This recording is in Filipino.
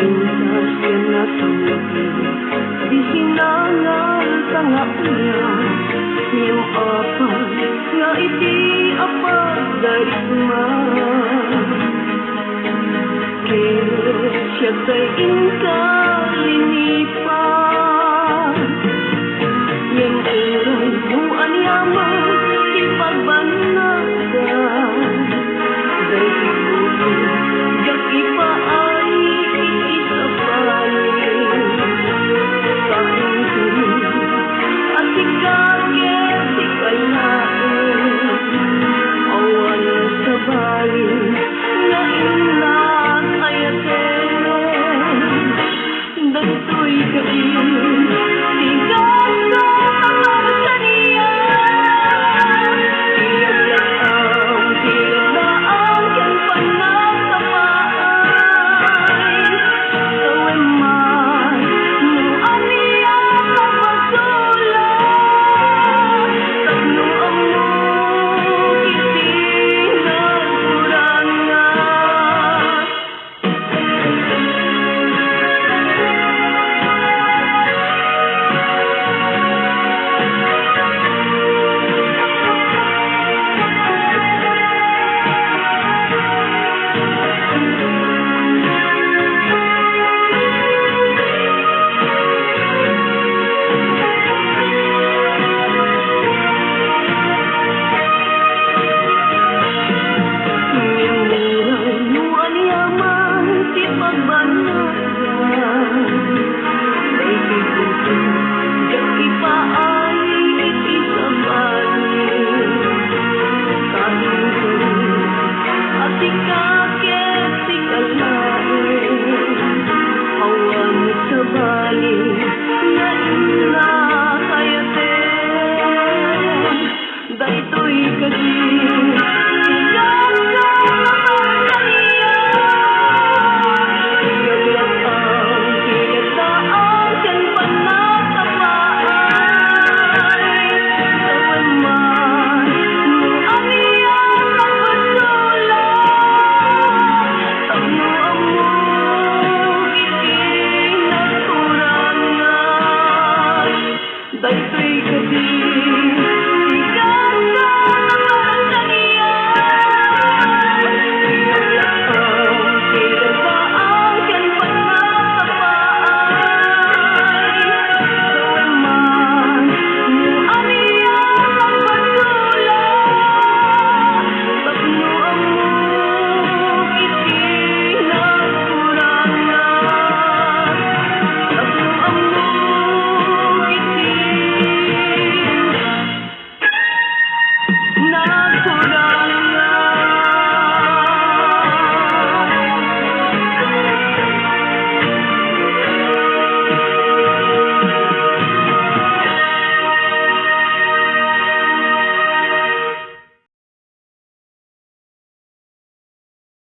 Intas yan na tuwi, di hinangal sa nga uya, niyong apa nga iti apag darigma. Kaya siya kay inkalinipa, yang uray mo anyaman di pagbanagan. Dahil ibuti, yak ipaay iisapalin. Kain kini, at ikagyan di kalain. Awan sa balin, na ilan ayaten. Dagtoy kain, tigas na ang kaniya. Awan sa balin